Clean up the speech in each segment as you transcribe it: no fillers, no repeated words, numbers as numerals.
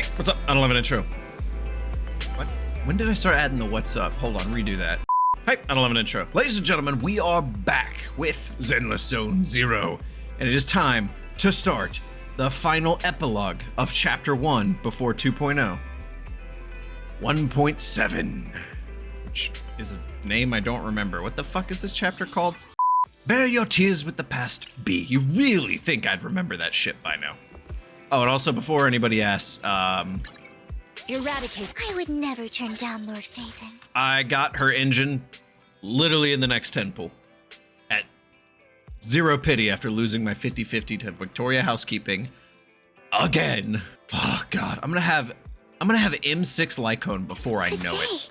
Hey, what's up? I don't have an intro. What? When did I start adding the what's up? Hold on, redo that. Hey, I don't have an intro. Ladies and gentlemen, we are back with Zenless Zone 0, and it is time to start the final epilogue of Chapter 1 before 2.0. 1.7, which is a name I don't remember. What the fuck is this chapter called? Bury your tears with the past, B. You really think I'd remember that shit by now? Oh, and also before anybody asks, Eradicate. I would never turn down Lord Phaethon. I got her engine literally in the next 10 pool. At zero pity after losing my 50-50 to Victoria Housekeeping again. Oh god, I'm gonna have M6 Lycaon before I know it.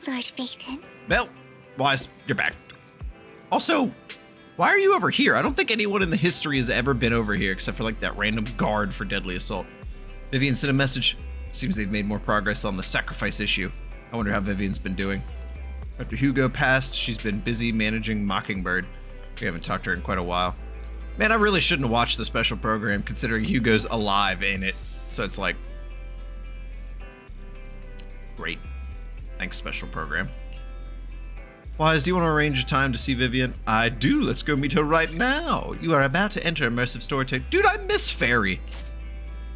Lord Phaethon. Well, Wise, you're back. Also, why are you over here? I don't think anyone in the history has ever been over here except for like that random guard for deadly assault. Vivian sent a message. Seems they've made more progress on the sacrifice issue. I wonder how Vivian's been doing. After Hugo passed, she's been busy managing Mockingbird. We haven't talked to her in quite a while. Man, I really shouldn't have watched the special program considering Hugo's alive in it. So it's like, great. Thanks, special program. Wise, do you want to arrange a time to see Vivian? I do. Let's go meet her right now. You are about to enter immersive storytelling. Dude, I miss Fairy.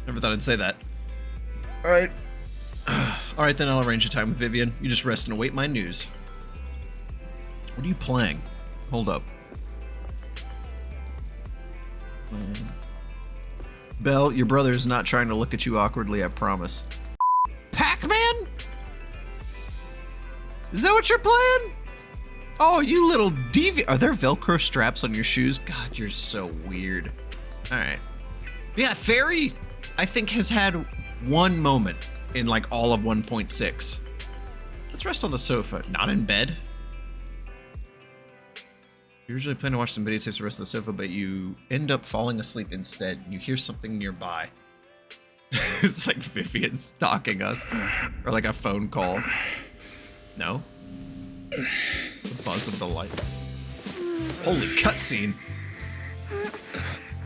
Never thought I'd say that. All right. All right, then I'll arrange a time with Vivian. You just rest and await my news. What are you playing? Hold up. Belle, your brother is not trying to look at you awkwardly, I promise. Pac-Man? Is that what you're playing? Oh, you little deviant. Are there Velcro straps on your shoes? God, you're so weird. All right. Yeah, Fairy, I think, has had one moment in like all of 1.6. Let's rest on the sofa, not in bed. You usually plan to watch some videotapes the rest of the sofa, but you end up falling asleep instead. You hear something nearby. It's like Vivian stalking us. Or like a phone call. No? The buzz of the light. Holy cutscene.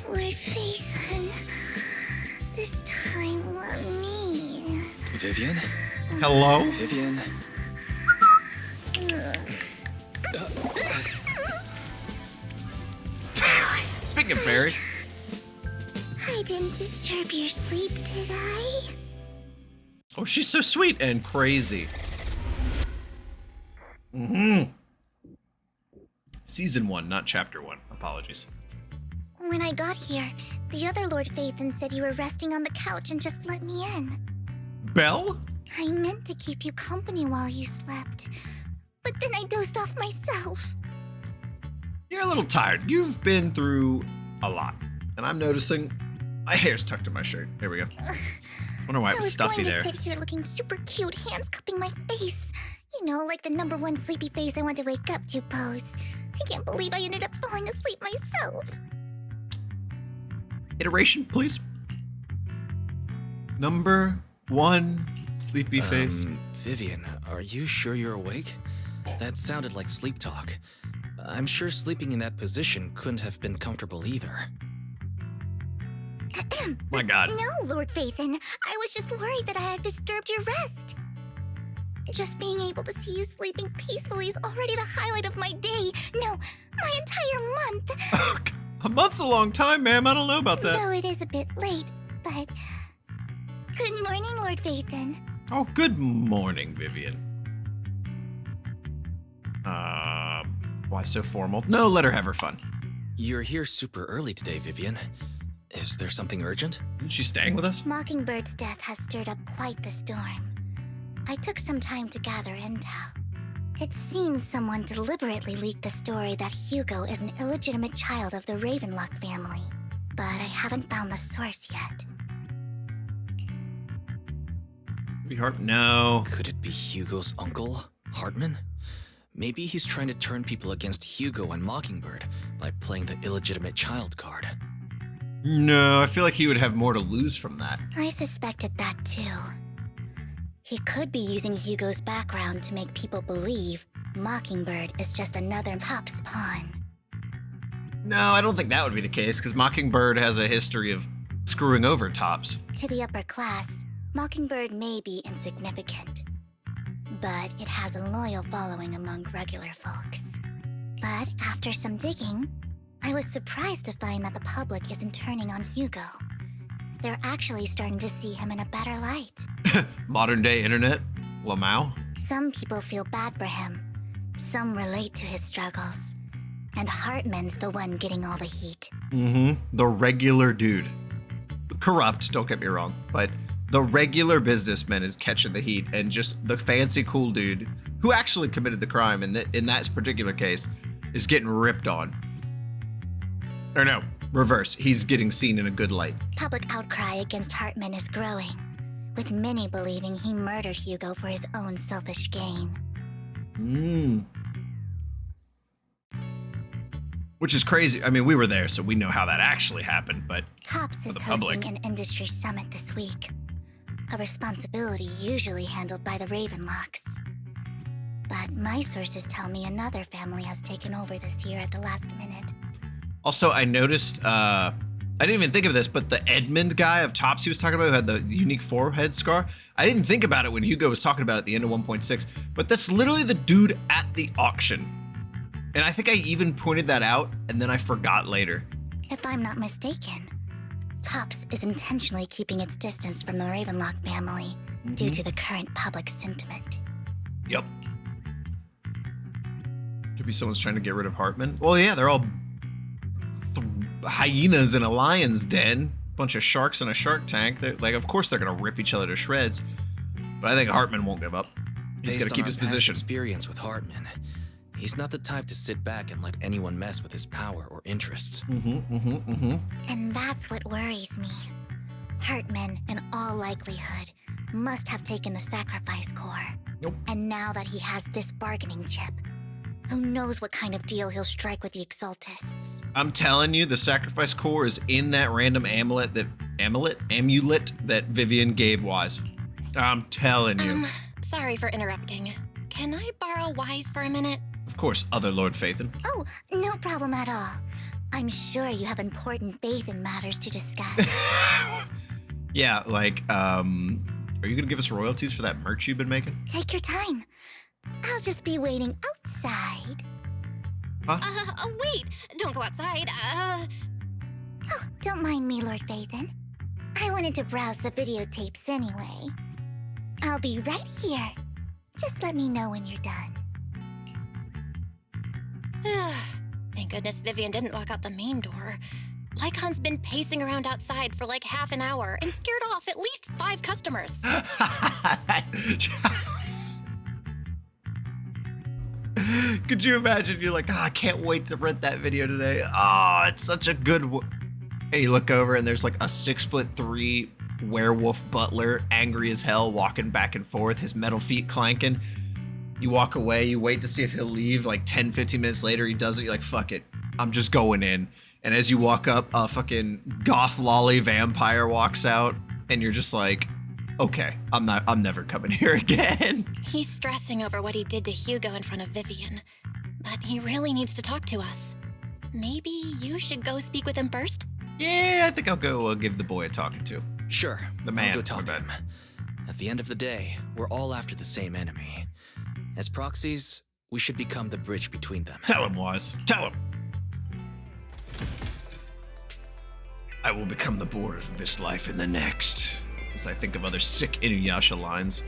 Lord Phaethon, this time let me. Vivian? Hello? Vivian? Speaking of Fairy. I didn't disturb your sleep, did I? Oh, she's so sweet and crazy. Season 1, not Chapter 1. Apologies. When I got here, the other Lord Phaethon said you were resting on the couch and just let me in. Belle? I meant to keep you company while you slept, but then I dozed off myself. You're a little tired. You've been through a lot. And I'm noticing my hair's tucked in my shirt. There we go. Wonder why it was stuffy there. I was going to sit here looking super cute, hands cupping my face. You know, like the #1 sleepy face I want to wake up to pose. I can't believe I ended up falling asleep myself. Iteration, please. #1 sleepy face. Vivian, are you sure you're awake? That sounded like sleep talk. I'm sure sleeping in that position couldn't have been comfortable either. My god. No, Lord Phaethon. I was just worried that I had disturbed your rest. Just being able to see you sleeping peacefully is already the highlight of my day. No, my entire month. A month's a long time, ma'am. I don't know about that. Though it is a bit late, but... Good morning, Lord Phaethon. Oh, good morning, Vivian. Why so formal? No, let her have her fun. You're here super early today, Vivian. Is there something urgent? Isn't she staying with us? Mockingbird's death has stirred up quite the storm. I took some time to gather intel. It seems someone deliberately leaked the story that Hugo is an illegitimate child of the Ravenlock family, but I haven't found the source yet. No. Could it be Hugo's uncle, Hartman? Maybe he's trying to turn people against Hugo and Mockingbird by playing the illegitimate child card. No, I feel like he would have more to lose from that. I suspected that too. He could be using Hugo's background to make people believe Mockingbird is just another Top's pawn. No, I don't think that would be the case, because Mockingbird has a history of screwing over Tops. To the upper class, Mockingbird may be insignificant, but it has a loyal following among regular folks. But after some digging, I was surprised to find that the public isn't turning on Hugo. They're actually starting to see him in a better light. Modern day internet? Lamau? Some people feel bad for him. Some relate to his struggles. And Hartman's the one getting all the heat. The regular dude. Corrupt, don't get me wrong, but the regular businessman is catching the heat, and just the fancy cool dude who actually committed the crime in that particular case is getting ripped on. Or no, reverse. He's getting seen in a good light. Public outcry against Hartman is growing, with many believing he murdered Hugo for his own selfish gain. Which is crazy. I mean, we were there, so we know how that actually happened, but Tops is hosting an industry summit this week, a responsibility usually handled by the Ravenlocks. But my sources tell me another family has taken over this year at the last minute. Also, I noticed, I didn't even think of this, but the Edmund guy of Tops he was talking about who had the unique forehead scar, I didn't think about it when Hugo was talking about it at the end of 1.6, but that's literally the dude at the auction. And I think I even pointed that out, and then I forgot later. If I'm not mistaken, Tops is intentionally keeping its distance from the Ravenlock family due to the current public sentiment. Yep. Could be someone's trying to get rid of Hartman. Well, yeah, they're all hyenas in a lion's den. Bunch of sharks in a shark tank. They're, like, of course they're gonna rip each other to shreds. But I think Hartman won't give up. He's got to keep his position. Experience with Hartman, he's not the type to sit back and let anyone mess with his power or interests. And that's what worries me. Hartman, in all likelihood, must have taken the sacrifice core. Nope. And now that he has this bargaining chip, who knows what kind of deal he'll strike with the Exaltists. I'm telling you, the sacrifice core is in that random amulet that Vivian gave Wise. I'm telling you. Sorry for interrupting. Can I borrow Wise for a minute? Of course, other Lord Phaethon. Oh, no problem at all. I'm sure you have important faith in matters to discuss. Yeah, like, are you gonna give us royalties for that merch you've been making? Take your time. I'll just be waiting outside. Wait! Don't go outside. Oh, don't mind me, Lord Phaethon. I wanted to browse the videotapes anyway. I'll be right here. Just let me know when you're done. Thank goodness Vivian didn't walk out the main door. Lycaon's been pacing around outside for like half an hour and scared off at least 5 customers. Could you imagine? You're like, I can't wait to rent that video today. Oh, it's such a good one. And you look over and there's like a 6'3" werewolf butler, angry as hell, walking back and forth, his metal feet clanking. You walk away, you wait to see if he'll leave. Like 10, 15 minutes later, he doesn't. You're like, fuck it, I'm just going in. And as you walk up, a fucking goth lolly vampire walks out, and you're just like, okay, I'm never coming here again. He's stressing over what he did to Hugo in front of Vivian, but he really needs to talk to us. Maybe you should go speak with him first? Yeah, I think I'll go give the boy a talking to. Sure, The man. I'll go talk to him. At the end of the day, we're all after the same enemy. As proxies, we should become the bridge between them. Tell him, Wise. Tell him. I will become the borders of this life and the next. As I think of other sick Inuyasha lines.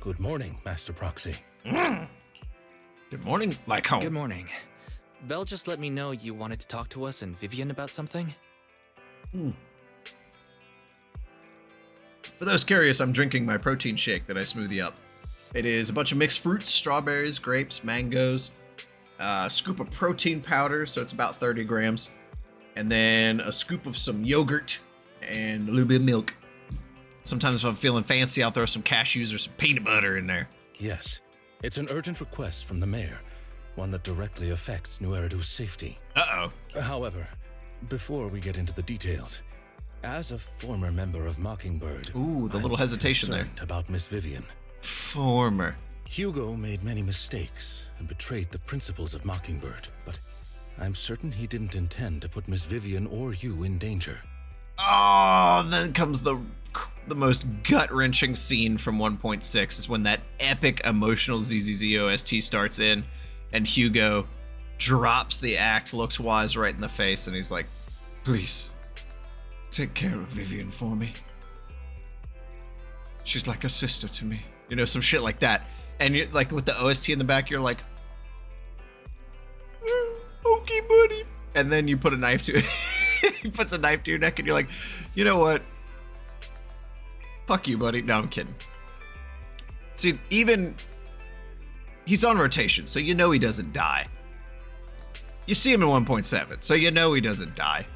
Good morning, Master Proxy. Good morning, Lycaon. Good morning. Belle just let me know you wanted to talk to us and Vivian about something. For those curious, I'm drinking my protein shake that I smoothie up. It is a bunch of mixed fruits, strawberries, grapes, mangoes, a scoop of protein powder, so it's about 30 grams, and then a scoop of some yogurt and a little bit of milk. Sometimes if I'm feeling fancy, I'll throw some cashews or some peanut butter in there. Yes, it's an urgent request from the mayor, one that directly affects New Eridu's safety. Uh-oh. However, before we get into the details, as a former member of Mockingbird, Ooh, the I'm little hesitation there. concerned about Miss Vivian. Former. Hugo made many mistakes and betrayed the principles of Mockingbird, but I'm certain he didn't intend to put Miss Vivian or you in danger. Oh, then comes the most gut-wrenching scene from 1.6 is when that epic emotional ZZZ OST starts in and Hugo drops the act, looks Wise right in the face, and he's like, please, take care of Vivian for me. She's like a sister to me. You know, some shit like that. And you're like, with the OST in the back, you're like, okay, buddy. And then you put a knife to he puts a knife to your neck and you're like, you know what? Fuck you, buddy. No, I'm kidding. See, even he's on rotation, so you know he doesn't die. You see him in 1.7, so you know he doesn't die.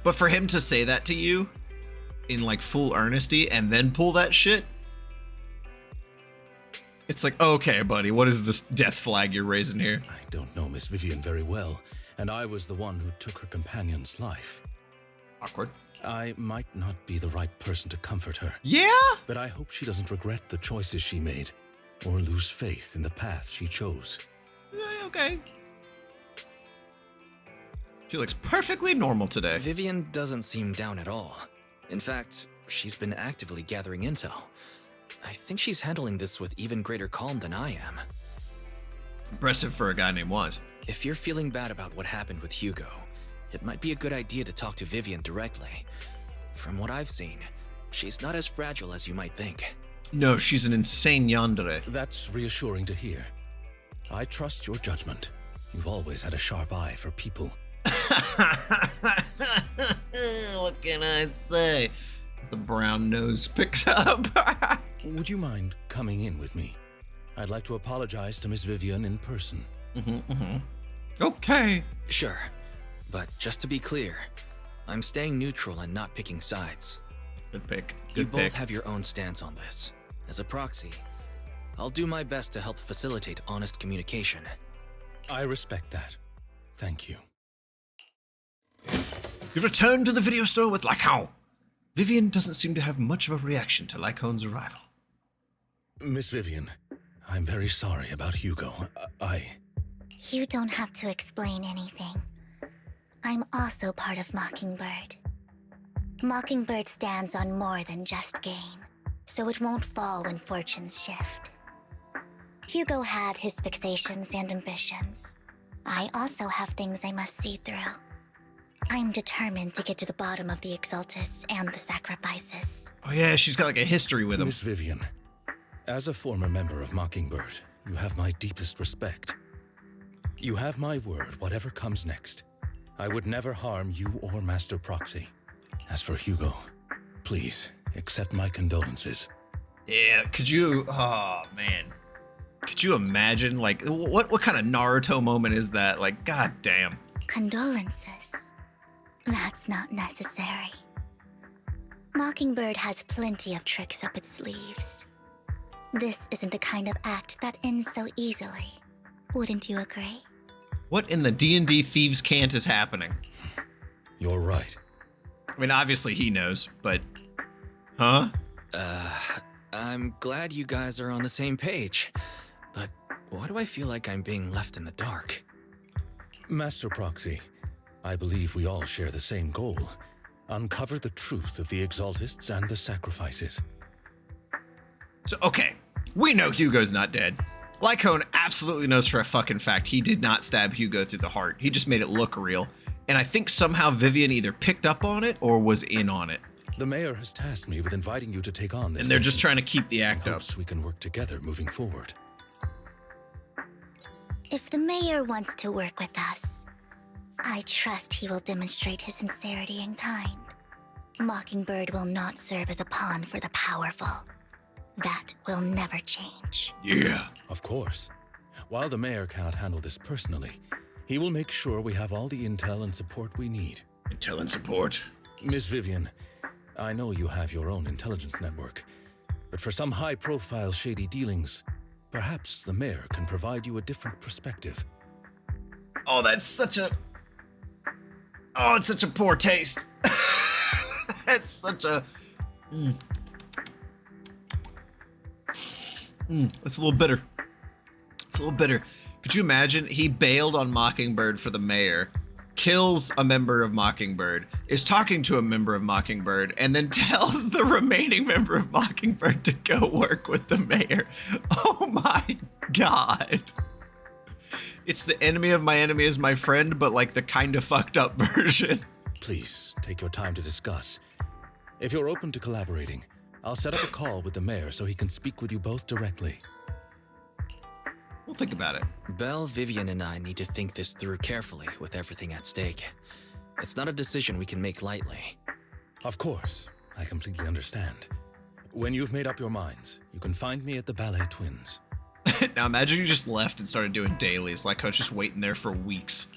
But for him to say that to you in like full earnesty and then pull that shit, it's like, okay, buddy, what is this death flag you're raising here? I don't know Miss Vivian very well, and I was the one who took her companion's life. Awkward. I might not be the right person to comfort her. Yeah? But I hope she doesn't regret the choices she made, or lose faith in the path she chose. Okay. She looks perfectly normal today. Vivian doesn't seem down at all. In fact, she's been actively gathering intel. I think she's handling this with even greater calm than I am. Impressive for a guy named Wise. If you're feeling bad about what happened with Hugo, it might be a good idea to talk to Vivian directly. From what I've seen, she's not as fragile as you might think. No, she's an insane yandere. That's reassuring to hear. I trust your judgment. You've always had a sharp eye for people. What can I say? As the brown nose picks up. Would you mind coming in with me? I'd like to apologize to Miss Vivian in person. Okay. Sure, but just to be clear, I'm staying neutral and not picking sides. Good pick. You Good both pick. have your own stance on this. As a proxy, I'll do my best to help facilitate honest communication. I respect that. Thank you. You've returned to the video store with Lycaon. Vivian doesn't seem to have much of a reaction to Lycaon's arrival. Miss Vivian, I'm very sorry about Hugo. You don't have to explain anything. I'm also part of Mockingbird. Mockingbird stands on more than just gain, so it won't fall when fortunes shift. Hugo had his fixations and ambitions. I also have things I must see through. I'm determined to get to the bottom of the Exaltists and the sacrifices. Oh yeah, she's got like a history with him. Miss Vivian, as a former member of Mockingbird, you have my deepest respect. You have my word, whatever comes next. I would never harm you or Master Proxy. As for Hugo, please, accept my condolences. Yeah, could you, oh man. Could you imagine, like, what kind of Naruto moment is that? Like, goddamn. Condolences. That's not necessary. Mockingbird has plenty of tricks up its sleeves. This isn't the kind of act that ends so easily. Wouldn't you agree? What in the D&D Thieves' Cant is happening? You're right. I mean, obviously he knows, but... Huh? I'm glad you guys are on the same page, but why do I feel like I'm being left in the dark? Master Proxy, I believe we all share the same goal. Uncover the truth of the Exaltists and the sacrifices. So, okay, we know Hugo's not dead. Lycaon absolutely knows for a fucking fact he did not stab Hugo through the heart. He just made it look real. And I think somehow Vivian either picked up on it or was in on it. The mayor has tasked me with inviting you to take on this. And they're just trying to keep the act up. Hopes we can work together moving forward. If the mayor wants to work with us, I trust he will demonstrate his sincerity in kind. Mockingbird will not serve as a pawn for the powerful. That will never change. Yeah. Of course. While the mayor cannot handle this personally, he will make sure we have all the intel and support we need. Intel and support. Miss Vivian, I know you have your own intelligence network, but for some high-profile shady dealings, perhaps the mayor can provide you a different perspective. Oh, that's such a... Oh, it's such a poor taste. That's such a... It's a little bitter. It's a little bitter. Could you imagine he bailed on Mockingbird for the mayor, kills a member of Mockingbird, is talking to a member of Mockingbird, and then tells the remaining member of Mockingbird to go work with the mayor. Oh my god. It's the enemy of my enemy is my friend, but like the kind of fucked up version. Please, take your time to discuss. If you're open to collaborating, I'll set up a call with the mayor so he can speak with you both directly. We'll think about it. Belle, Vivian, and I need to think this through carefully with everything at stake. It's not a decision we can make lightly. Of course, I completely understand. When you've made up your minds, you can find me at the Ballet Twins. Now imagine you just left and started doing dailies, like I was just waiting there for weeks.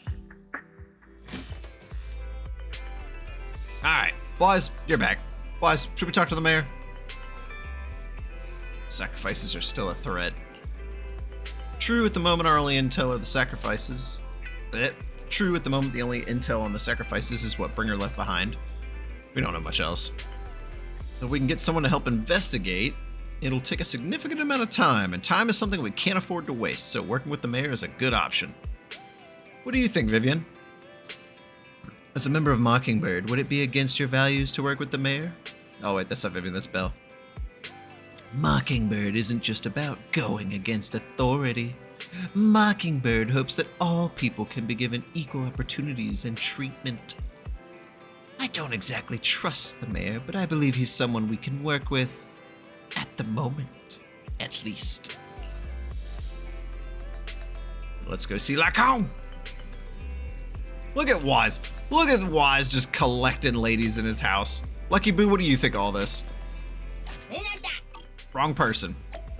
Alright, boys, you're back. Boys, should we talk to the mayor? Sacrifices are still a threat. True, at the moment our only intel are the sacrifices. True, at the moment the only intel on the sacrifices is what Bringer left behind. We don't know much else. If we can get someone to help investigate, it'll take a significant amount of time, and time is something we can't afford to waste, so working with the mayor is a good option. What do you think, Vivian? As a member of Mockingbird, would it be against your values to work with the mayor? Oh wait, that's not Vivian, that's Belle. Mockingbird isn't just about going against authority. Mockingbird hopes that all people can be given equal opportunities and treatment. I don't exactly trust the mayor, but I believe he's someone we can work with. At the moment, at least. Let's go see Lycaon. Look at Wise. Look at Wise just collecting ladies in his house. Lucky Boo, what do you think of all this? Wrong person.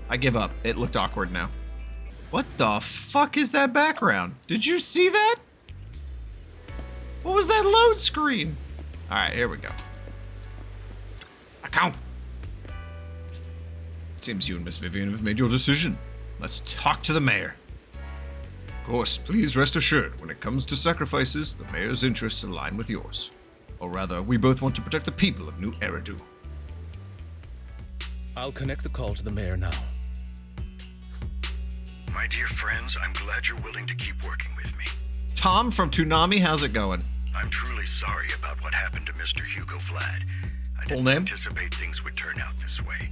I give up. It looked awkward now. What the fuck is that background? Did you see that? What was that load screen? All right, here we go. Lycaon. Seems you and Miss Vivian have made your decision. Let's talk to the mayor. Of course, please rest assured, when it comes to sacrifices, the mayor's interests align with yours. Or rather, we both want to protect the people of New Eridu. I'll connect the call to the mayor now. My dear friends, I'm glad you're willing to keep working with me. Tom from Toonami, how's it going? I'm truly sorry about what happened to Mr. Hugo Vlad. I Full didn't name? anticipate things would turn out this way.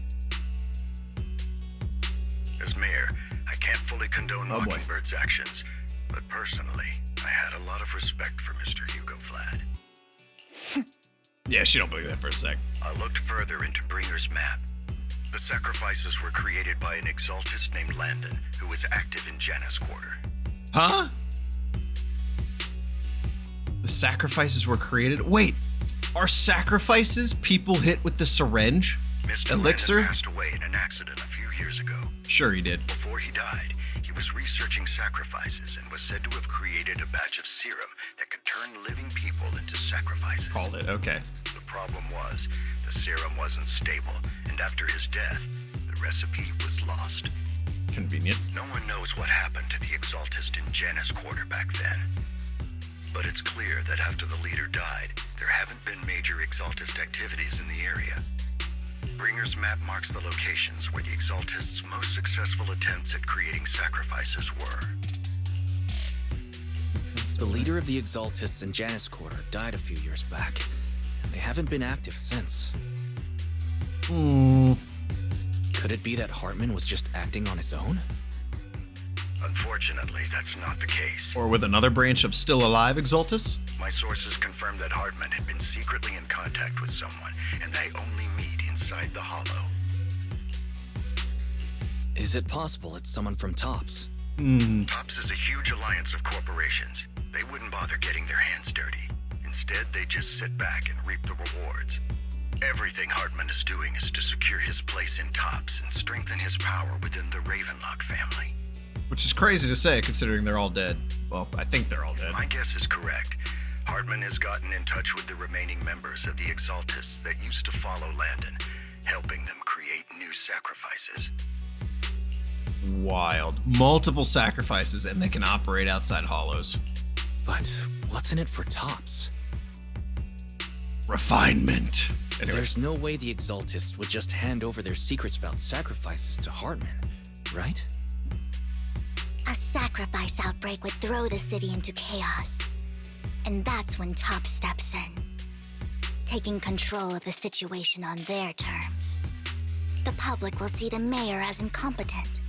As mayor, I can't fully condone Oh, boy. Mockingbird's actions, but personally, I had a lot of respect for Mr. Hugo Vlad. Yeah, she don't believe that for a sec. I looked further into Bringer's map. The sacrifices were created by an exaltist named Landon, who was active in Janus Quarter. Huh? The sacrifices were created? Wait, are sacrifices people hit with the syringe? Mr. Elixir? Landon passed away in an accident a few years ago. Sure he did. Before he died, he was researching sacrifices and was said to have created a batch of serum that could turn living people into sacrifices. Called it, okay. The problem was, the serum wasn't stable, and after his death, the recipe was lost. Convenient. No one knows what happened to the exaltist in Janus Quarter back then. But it's clear that after the leader died, there haven't been major exaltist activities in the area. Bringer's map marks the locations where the exaltists' most successful attempts at creating sacrifices were. The leader of the Exaltists in Janus Quarter died a few years back, and they haven't been active since. Could it be that Hartman was just acting on his own? Unfortunately, that's not the case. Or with another branch of still alive Exaltus? My sources confirmed that Hartman had been secretly in contact with someone, and they only meet inside the Hollow. Is it possible it's someone from Tops? Tops is a huge alliance of corporations. They wouldn't bother getting their hands dirty. Instead, they just sit back and reap the rewards. Everything Hartman is doing is to secure his place in Tops and strengthen his power within the Ravenlock family. Which is crazy to say, considering they're all dead. Well, I think they're all dead. My guess is correct. Hartman has gotten in touch with the remaining members of the Exaltists that used to follow Landon, helping them create new sacrifices. Wild. Multiple sacrifices, and they can operate outside hollows. But what's in it for Tops? Refinement. Anyways, There's no way the Exaltists would just hand over their secrets about sacrifices to Hartman, right? A sacrifice outbreak would throw the city into chaos. And that's when Top steps in, taking control of the situation on their terms. The public will see the mayor as incompetent,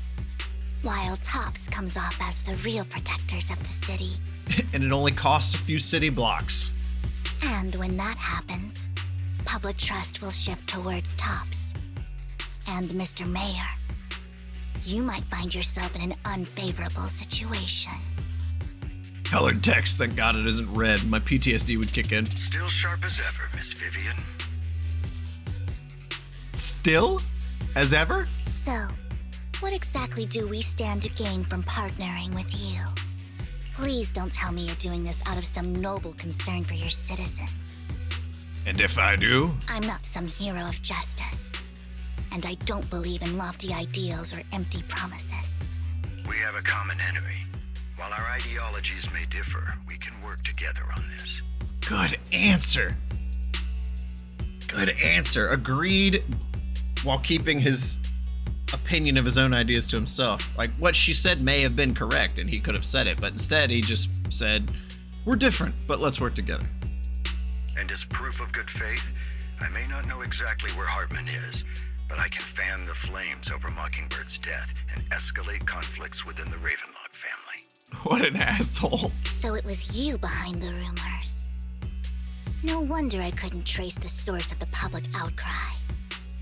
while Tops comes off as the real protectors of the city. And it only costs a few city blocks. And when that happens, public trust will shift towards Tops. And Mr. Mayor, you might find yourself in an unfavorable situation. Colored text, thank God it isn't red. My PTSD would kick in. Still sharp as ever, Miss Vivian. Still? As ever? So, what exactly do we stand to gain from partnering with you? Please don't tell me you're doing this out of some noble concern for your citizens. And if I do? I'm not some hero of justice. And I don't believe in lofty ideals or empty promises. We have a common enemy. While our ideologies may differ, we can work together on this. Good answer. Good answer. Agreed, while keeping his opinion of his own ideas to himself. Like, what she said may have been correct, and he could have said it, but instead he just said, we're different, but let's work together. And as proof of good faith, I may not know exactly where Hartman is, but I can fan the flames over Mockingbird's death and escalate conflicts within the Ravenlock family. What an asshole. So it was you behind the rumors. No wonder I couldn't trace the source of the public outcry.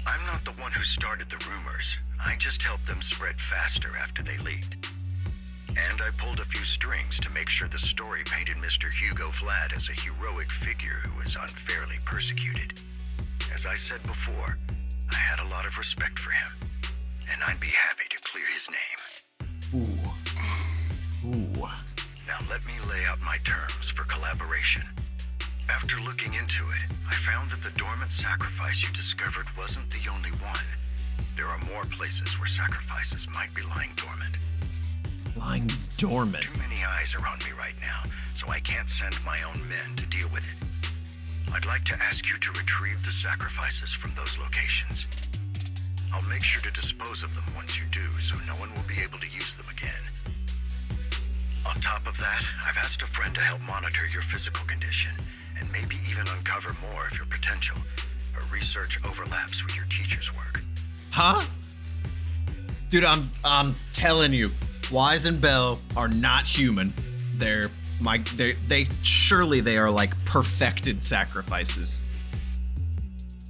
I'm not the one who started the rumors. I just helped them spread faster after they leaked. And I pulled a few strings to make sure the story painted Mr. Hugo Vlad as a heroic figure who was unfairly persecuted. As I said before, I had a lot of respect for him, and I'd be happy to clear his name. Ooh. Now let me lay out my terms for collaboration. After looking into it, I found that the dormant sacrifice you discovered wasn't the only one. There are more places where sacrifices might be lying dormant. Lying dormant. Too many eyes are on me right now, so I can't send my own men to deal with it. I'd like to ask you to retrieve the sacrifices from those locations. I'll make sure to dispose of them once you do, so no one will be able to use them again. On top of that, I've asked a friend to help monitor your physical condition, and maybe even uncover more of your potential. Her research overlaps with your teacher's work. Huh? Dude, I'm telling you, Wise and Belle are not human. They surely they are like perfected sacrifices.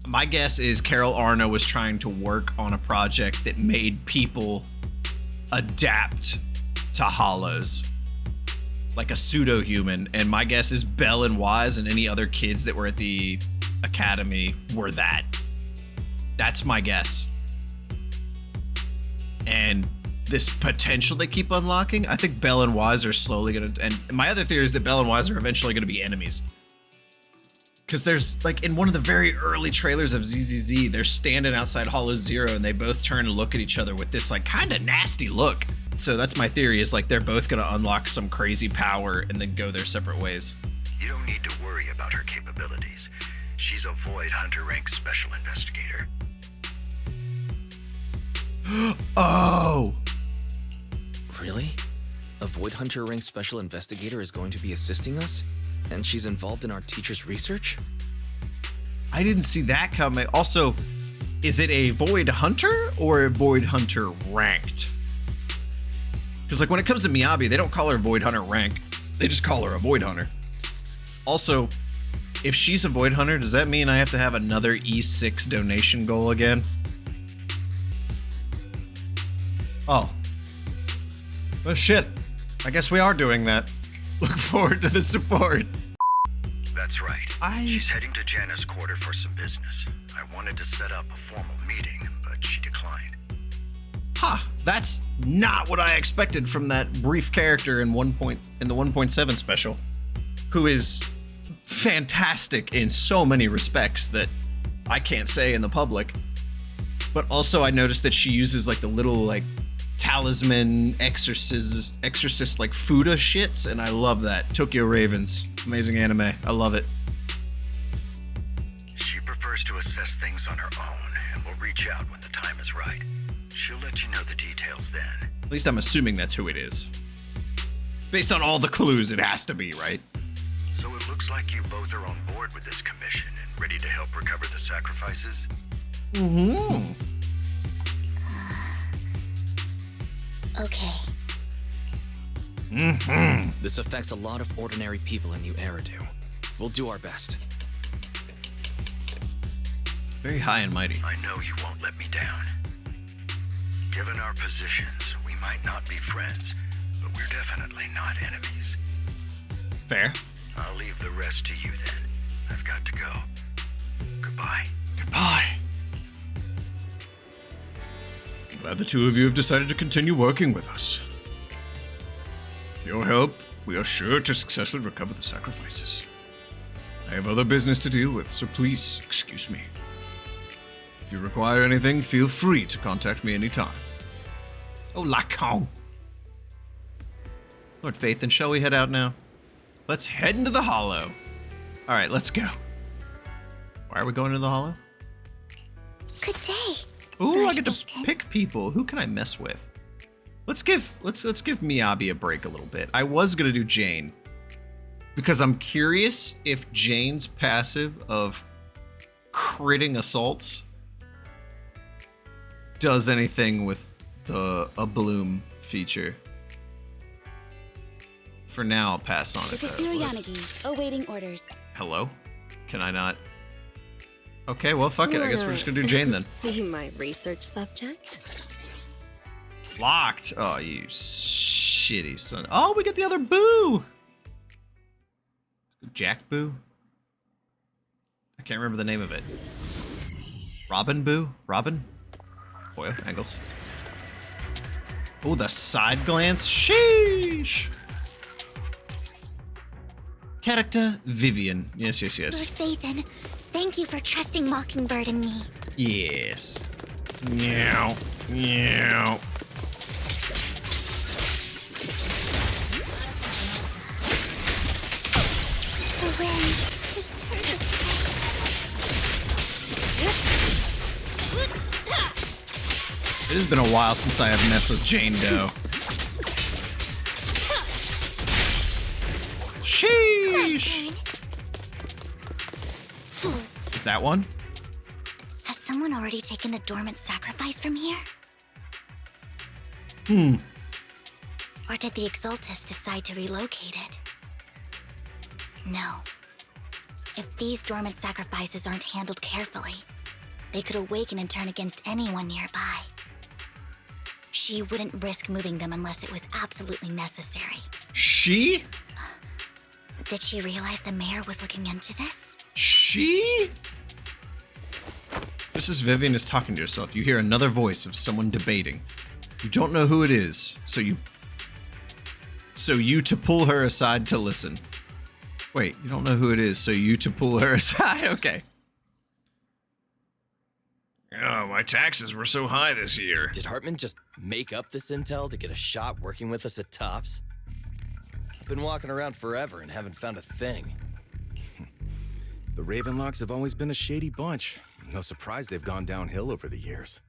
My guess is Carol Arno was trying to work on a project that made people adapt to hollows, like a pseudo-human, and my guess is Belle and Wise and any other kids that were at the academy were that. That's my guess. And this potential they keep unlocking, I think Belle and Wise are slowly gonna, and my other theory is that Belle and Wise are eventually gonna be enemies. Because there's, like, in one of the very early trailers of ZZZ, they're standing outside Hollow Zero and they both turn and look at each other with this, like, kind of nasty look. So that's my theory, is like they're both gonna unlock some crazy power and then go their separate ways. You don't need to worry about her capabilities. She's a Void Hunter rank special investigator. Oh! Really? A Void Hunter rank special investigator is going to be assisting us? And she's involved in our teacher's research? I didn't see that coming. Also, is it a Void Hunter or a Void Hunter ranked? Because, like, when it comes to Miyabi, they don't call her Void Hunter rank. They just call her a Void Hunter. Also, if she's a Void Hunter, does that mean I have to have another E6 donation goal again? Oh. Well, shit. I guess we are doing that. Look forward to the support. That's right. She's heading to Janus Quarter for some business. I wanted to set up a formal meeting, but she declined. Huh. That's not what I expected from that brief character in the 1.7 special, who is fantastic in so many respects that I can't say in the public. But also I noticed that she uses like the little like talisman exorcist like Fuda shits, and I love that. Tokyo Ravens, amazing anime. I love it. She prefers to assess things on her own and will reach out when the time is right. She'll let you know the details then. At least I'm assuming that's who it is. Based on all the clues, it has to be, right? So Looks like you both are on board with this commission and ready to help recover the sacrifices. Mm-hmm. Okay. Mm-hmm. This affects a lot of ordinary people in New Eridu. We'll do our best. Very high and mighty. I know you won't let me down. Given our positions, we might not be friends, but we're definitely not enemies. Fair. I'll leave the rest to you then. I've got to go. Goodbye. Goodbye. I'm glad the two of you have decided to continue working with us. With your help, we are sure to successfully recover the sacrifices. I have other business to deal with, so please excuse me. If you require anything, feel free to contact me anytime. Oh, Lycaon. Lord Faith, and shall we head out now? Let's head into the Hollow. All right, let's go. Why are we going to the Hollow? Good day. Ooh, I Lord get to Ethan. pick people. Who can I mess with? Let's give Miyabi a break a little bit. I was gonna do Jane because I'm curious if Jane's passive of critting assaults does anything with a bloom feature. For now, I'll pass on it. Professor Yanagi, awaiting orders. Hello? Can I not? Okay, well, fuck it. I guess we're just gonna do Jane then. My research subject? Locked. Oh, you shitty son. Oh, we get the other Boo. Jack Boo? I can't remember the name of it. Robin Boo? Robin? Boy, angles. Oh, the side glance. Sheesh. Character Vivian. Yes, yes, Lord yes. Phaethon, thank you for trusting Mockingbird and me. Yes. Meow. Meow. The wind is perfect It has been a while since I have messed with Jane Doe. Sheesh! today. Is that one? Has someone already taken the dormant sacrifice from here? Or did the Exaltus decide to relocate it? No. If these dormant sacrifices aren't handled carefully, they could awaken and turn against anyone nearby. She wouldn't risk moving them unless it was absolutely necessary. She? Did she realize the mayor was looking into this? She? Just as Vivian is talking to herself, you hear another voice of someone debating. You don't know who it is, so you to pull her aside to listen. Wait, you don't know who it is, so you to pull her aside. Okay. Oh, my taxes were so high this year. Did Hartman just make up this intel to get a shot working with us at Tops? I've been walking around forever and haven't found a thing. The Ravenlocks have always been a shady bunch. No surprise they've gone downhill over the years.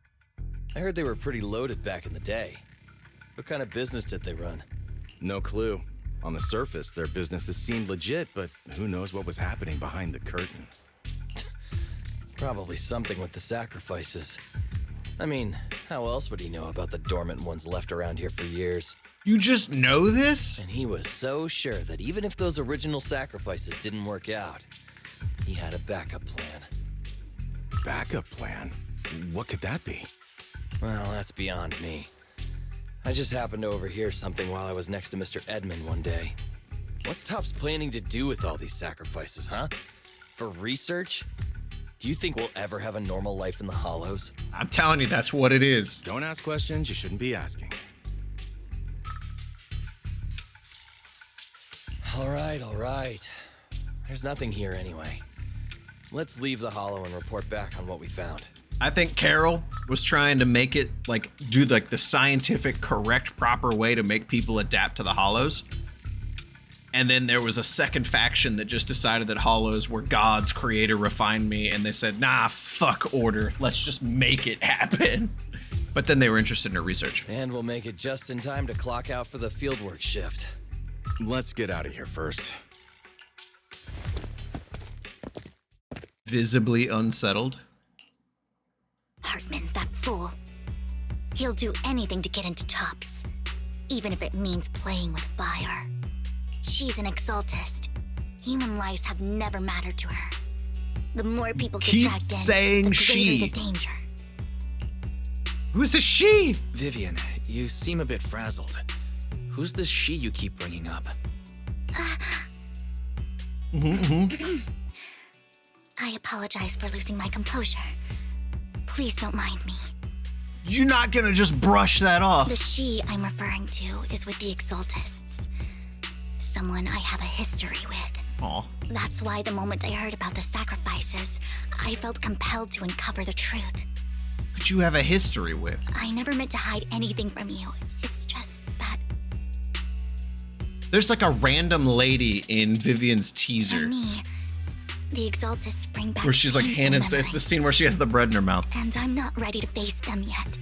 I heard they were pretty loaded back in the day. What kind of business did they run? No clue. On the surface, their businesses seemed legit, but who knows what was happening behind the curtain. Probably something with the sacrifices. I mean, how else would he know about the dormant ones left around here for years? You just know this? And he was so sure that even if those original sacrifices didn't work out, he had a backup plan. Backup plan? What could that be? Well, that's beyond me. I just happened to overhear something while I was next to Mr. Edmund one day. What's Tops planning to do with all these sacrifices, huh? For research? Do you think we'll ever have a normal life in the Hollows? I'm telling you, that's what it is. Don't ask questions you shouldn't be asking. All right. There's nothing here anyway. Let's leave the Hollow and report back on what we found. I think Carol was trying to make it, do the scientific, correct, proper way to make people adapt to the Hollows. And then there was a second faction that just decided that Hollows were God's creator refined me, and they said, nah, fuck order. Let's just make it happen. But then they were interested in her research. And we'll make it just in time to clock out for the fieldwork shift. Let's get out of here first. visibly unsettled. Hartman, that fool. He'll do anything to get into Tops, even if it means playing with fire. She's an exaltist. Human lives have never mattered to her. The more people get Keep dragged in, saying the greater she. the danger. Who's the she? Vivian, you seem a bit frazzled. Who's this she you keep bringing up? I apologize for losing my composure. Please don't mind me. You're not gonna just brush that off. The she I'm referring to is with the exaltists. Someone I have a history with. Aw. That's why the moment I heard about the sacrifices, I felt compelled to uncover the truth. But you have a history with. I never meant to hide anything from you. It's just that There's like a random lady in Vivian's teaser for me, the exaltists bring back where she's like painful hand and it's the memories, scene where she has the bread in her mouth. and I'm not ready to face them yet.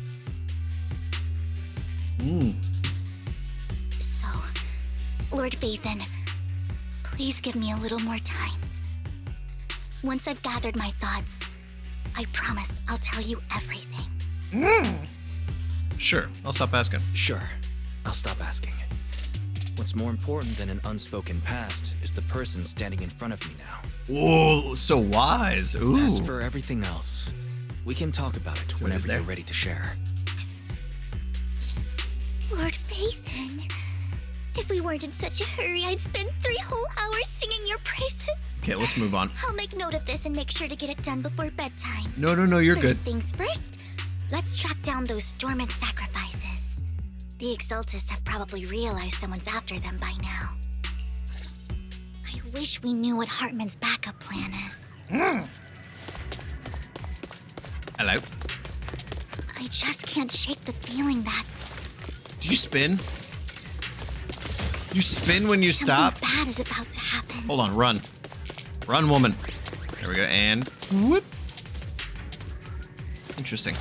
So, Lord Vathan, please give me a little more time. Once I've gathered my thoughts, I promise I'll tell you everything. Sure, I'll stop asking. Sure, I'll stop asking. What's more important than an unspoken past is the person standing in front of me now. Whoa, so wise. Ooh. As for everything else, we can talk about it So whenever is there. you're ready to share. Lord Vathan, if we weren't in such a hurry, I'd spend 3 whole hours singing your praises. Okay, let's move on. I'll make note of this and make sure to get it done before bedtime. No, you're First good. things first, let's track down those dormant sacrifices. The exaltists have probably realized someone's after them by now. I wish we knew what Hartman's backup plan is. Hello. I just can't shake the feeling that Do you spin? You spin when you stop? something bad is about to happen. Hold on, run. Run, woman. There we go, and whoop. Interesting.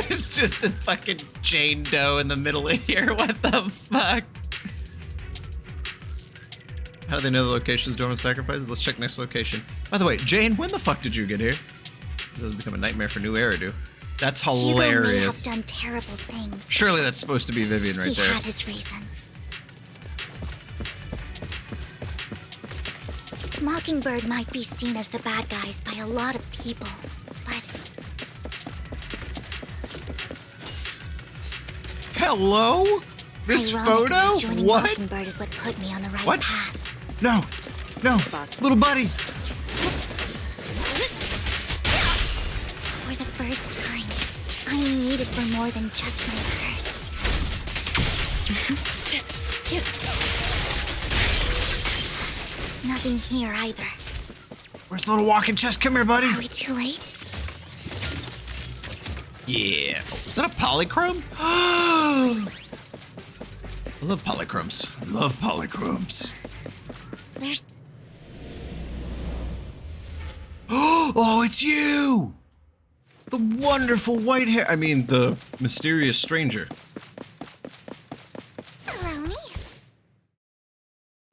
There's just a fucking Jane Doe in the middle of here. What the fuck? How do they know the location's dormant sacrifices? Let's check next location. By the way, Jane, when the fuck did you get here? This has become a nightmare for New Eridu. That's hilarious. Hugo may have done terrible things. Surely that's supposed to be Vivian right He there. had his reasons. Mockingbird might be seen as the bad guys by a lot of people, but Hello? This ironically, photo? joining What? Mockingbird is what put me on the right What? path. No, little buddy. For the first time, I'm needed for more than just my purse. Nothing here either. Where's the little walking chest? Come here, buddy. Are we too late? Yeah. Oh, is that a polychrome? I love polychromes. Love polychromes. There's Oh, it's you! The wonderful white hair. I mean, the mysterious stranger. Allow me.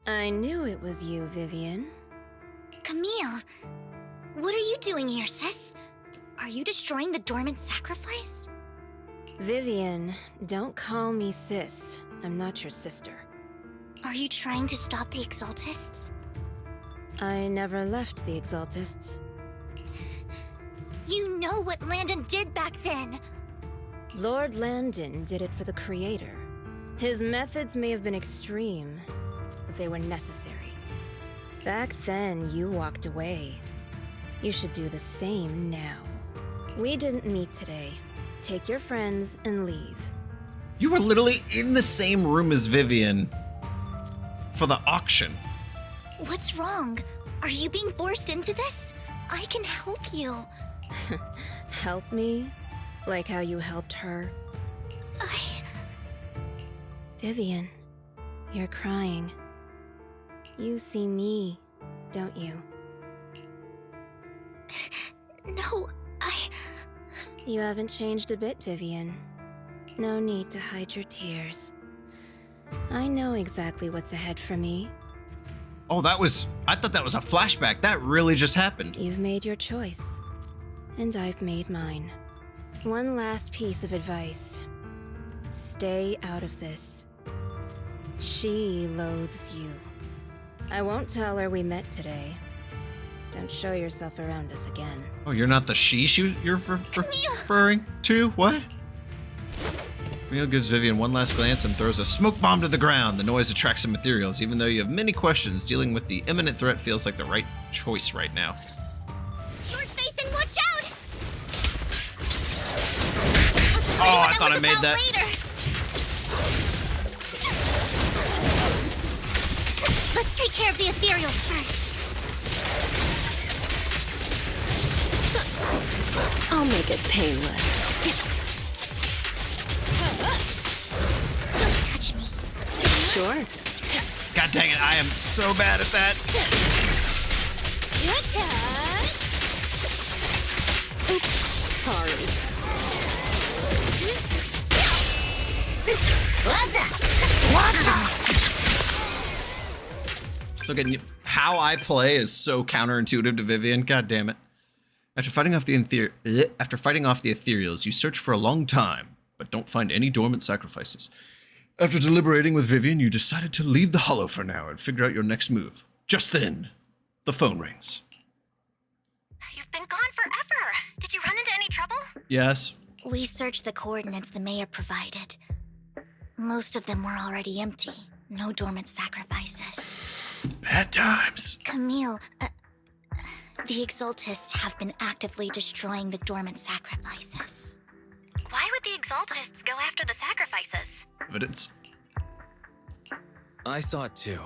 I knew it was you, Vivian. Camille, what are you doing here, sis? Are you destroying the dormant sacrifice? Vivian, don't call me sis. I'm not your sister. Are you trying to stop the exaltists? I never left the Exaltists. You know what Landon did back then. Lord Landon did it for the Creator. His methods may have been extreme, but they were necessary. Back then, you walked away. You should do the same now. We didn't meet today. Take your friends and leave. You were literally in the same room as Vivian for the auction. What's wrong? Are you being forced into this? I can help you. Help me? Like how you helped her? Vivian, you're crying. You see me, don't you? No, You haven't changed a bit, Vivian. No need to hide your tears. I know exactly what's ahead for me. Oh, I thought that was a flashback. That really just happened. You've made your choice, and I've made mine. One last piece of advice. Stay out of this. She loathes you. I won't tell her we met today. Don't show yourself around us again. Oh, you're not the you're referring to? What? Camille gives Vivian one last glance and throws a smoke bomb to the ground. The noise attracts some materials. Even though you have many questions, dealing with the imminent threat feels like the right choice right now. Lord Nathan, watch out! Oh, I thought I made that. Later. Let's take care of the ethereals first. I'll make it painless. Don't touch me. Sure. God dang it, I am so bad at that. Oops, sorry. Still getting how I play is so counterintuitive to Vivian. God damn it. After fighting off the ethereals, you search for a long time, but don't find any dormant sacrifices. After deliberating with Vivian, you decided to leave the Hollow for now and figure out your next move. Just then, the phone rings. You've been gone forever. Did you run into any trouble? Yes. We searched the coordinates the mayor provided. Most of them were already empty. No dormant sacrifices. Bad times. Camille, the Exaltists have been actively destroying the dormant sacrifices. Why would the Exaltists go after the sacrifices? Evidence. I saw it too,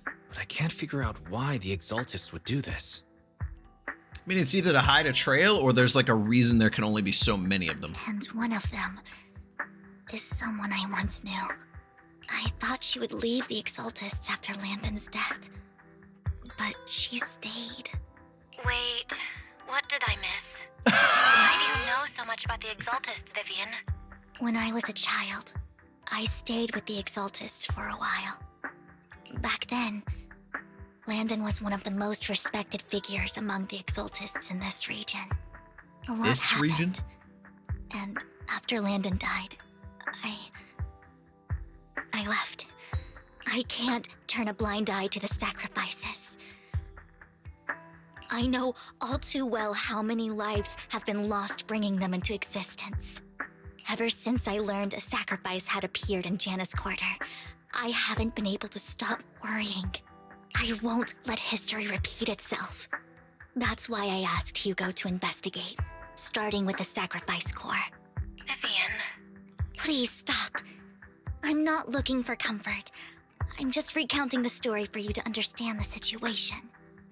but I can't figure out why the Exaltists would do this. I mean, it's either to hide a trail or there's like a reason there can only be so many of them. And one of them is someone I once knew. I thought she would leave the Exaltists after Landon's death, but she stayed. Wait, what did I miss? Why do you know so much about the Exaltists, Vivian? When I was a child, I stayed with the Exaltists for a while. Back then, Landon was one of the most respected figures among the Exaltists in this region. A lot This region? happened, and after Landon died, I left. I can't turn a blind eye to the sacrifices. I know all too well how many lives have been lost bringing them into existence. Ever since I learned a sacrifice had appeared in Janus Quarter, I haven't been able to stop worrying. I won't let history repeat itself. That's why I asked Hugo to investigate, starting with the Sacrifice Corps. Vivian. Please stop. I'm not looking for comfort. I'm just recounting the story for you to understand the situation.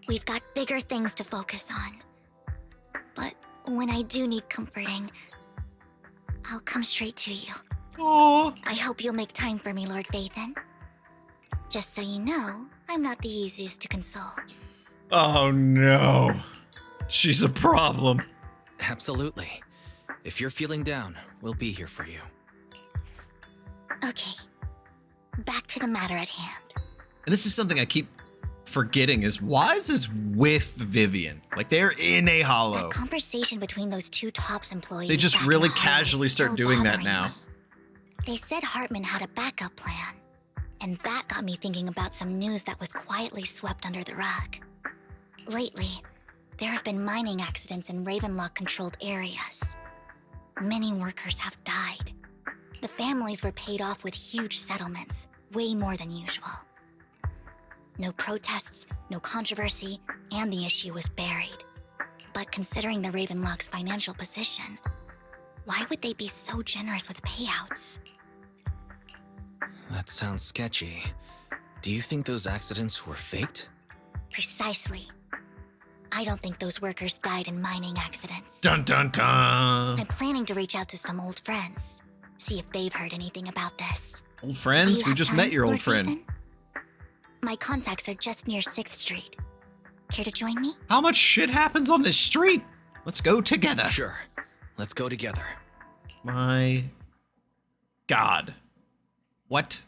We've got bigger things to focus on. But when I do need comforting, I'll come straight to you. Aww. I hope you'll make time for me, Lord Vathan. Just so you know, I'm not the easiest to console. Oh no. She's a problem. Absolutely. If you're feeling down, we'll be here for you. Okay, back to the matter at hand. And this is something I keep forgetting is why is this with Vivian? Like they're in a hollow. That conversation between those two TOPS employees. They just back in really the hallway casually is start still doing that bothering now. me. They said Hartman had a backup plan. And that got me thinking about some news that was quietly swept under the rug. Lately, there have been mining accidents in Ravenlock-controlled areas. Many workers have died. The families were paid off with huge settlements, way more than usual. No protests, no controversy, and the issue was buried. But considering the Ravenlock's financial position, why would they be so generous with payouts? That sounds sketchy. Do you think those accidents were faked? Precisely. I don't think those workers died in mining accidents. Dun dun dun. I'm planning to reach out to some old friends, see if they've heard anything about this. Old Do friends? you We have just time, met your Lord old friend. Vathan? My contacts are just near 6th Street. Care to join me? How much shit happens on this street? Let's go together. Sure. Let's go together. My God. What?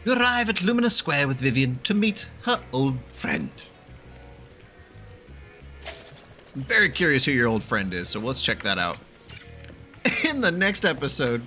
You arrive at Luminous Square with Vivian to meet her old friend. I'm very curious who your old friend is, so let's check that out. In the next episode,